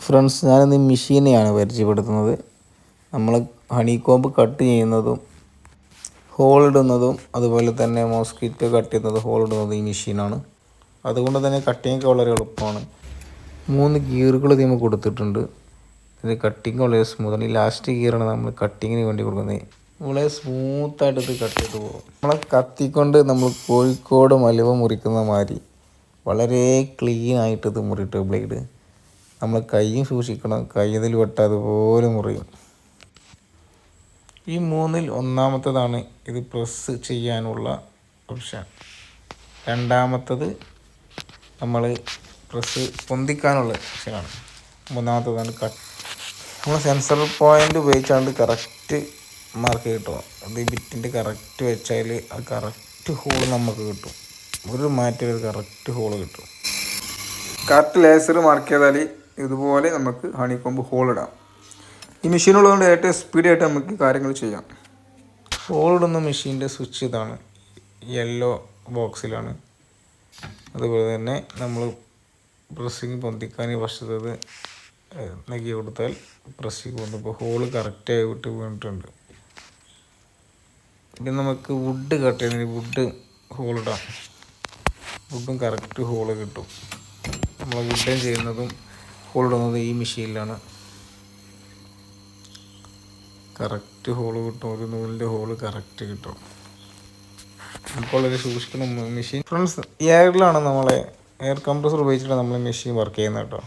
Friends, ഞാനിന്ന് മെഷീനെയാണ് പരിചയപ്പെടുത്തുന്നത്. നമ്മൾ ഹണി കോംബ് കട്ട് ചെയ്യുന്നതും ഹോൾ ഇടുന്നതും അതുപോലെ തന്നെ മോസ്കിറ്റോ കട്ട് ചെയ്യുന്നത് ഹോൾ ഇടുന്നതും ഈ മെഷീനാണ്. അതുകൊണ്ട് തന്നെ കട്ടിങ് വളരെ എളുപ്പമാണ്. 3 ഗിയറുകൾ ഇതിന് കൊടുത്തിട്ടുണ്ട്. ഇത് കട്ടിങ് വളരെ സ്മൂത്താണ്. ഈ ലാസ്റ്റ് ഗിയറാണ് നമ്മൾ കട്ടിങ്ങിന് വേണ്ടി കൊടുക്കുന്നത്. വളരെ സ്മൂത്തായിട്ട് ഇത് കട്ട് ചെയ്ത് പോകും. നമ്മളെ കത്തിക്കൊണ്ട് നമ്മൾ കോഴിക്കോട് മലുവ മുറിക്കുന്ന മാതിരി വളരെ ക്ലീൻ ആയിട്ട് ഇത് മുറിയിട്ട് ബ്ലേഡ് നമ്മൾ കൈയും സൂക്ഷിക്കണം. കൈതിൽ വെട്ടാതെ പോലെ മുറിയും. ഈ 3-ൽ ഒന്നാമത്തതാണ് ഇത് പ്രസ് ചെയ്യാനുള്ള ഓപ്ഷൻ. രണ്ടാമത്തത് നമ്മൾ പ്രസ് പൊന്തിക്കാനുള്ള ഓപ്ഷനാണ്. മൂന്നാമത്തതാണ് കട്ട്. നമ്മൾ സെൻസർ പോയിൻ്റ് ഉപയോഗിച്ചാണ്ട് കറക്റ്റ് മാർക്ക് കിട്ടും. അത് ബിറ്റിൻ്റെ കറക്റ്റ് വെച്ചാൽ ആ കറക്റ്റ് ഹോൾ നമുക്ക് കിട്ടും. ഒരു മാറ്റം കറക്റ്റ് ഹോൾ കിട്ടും. കറക്റ്റ് ലേസർ മാർക്ക് ചെയ്താൽ ഇതുപോലെ നമുക്ക് ഹണി കോംബ് ഹോൾ ഇടാം. ഈ മെഷീൻ ഉള്ളതുകൊണ്ട് ഏറ്റവും സ്പീഡായിട്ട് നമുക്ക് കാര്യങ്ങൾ ചെയ്യാം. ഹോൾ ഇടുന്ന മെഷീൻ്റെ സ്വിച്ച് ഇതാണ്, യെല്ലോ ബോക്സിലാണ്. അതുപോലെ തന്നെ നമ്മൾ പ്രസ്സിങ് പൊന്തിക്കാൻ വശത്തത് നെക്കി കൊടുത്താൽ പ്രസ്സിങ് പൊന്തിപ്പോൾ ഹോള് കറക്റ്റായി വിട്ട് വീണിട്ടുണ്ട്. പിന്നെ നമുക്ക് വുഡ് കട്ട് ചെയ്യുന്നതിന് വുഡ് ഹോളിടാം. വുഡും കറക്റ്റ് ഹോള് കിട്ടും. നമ്മൾ വുഡൻ ചെയ്യുന്നതും ഹോൾ ഇടുന്നത് ഈ മെഷീനിലാണ്. കറക്റ്റ് ഹോള് കിട്ടും. ഒരു നൂലിൻ്റെ ഹോള് കറക്റ്റ് കിട്ടും. ഇപ്പോൾ ഒരു സൂക്ഷിക്കുന്ന മെഷീൻ ഫ്രണ്ട്സ്. എയറിലാണ് നമ്മളെ എയർ കംപ്രസർ ഉപയോഗിച്ചിട്ടാണ് നമ്മൾ മെഷീൻ വർക്ക് ചെയ്യുന്നത് കേട്ടോ.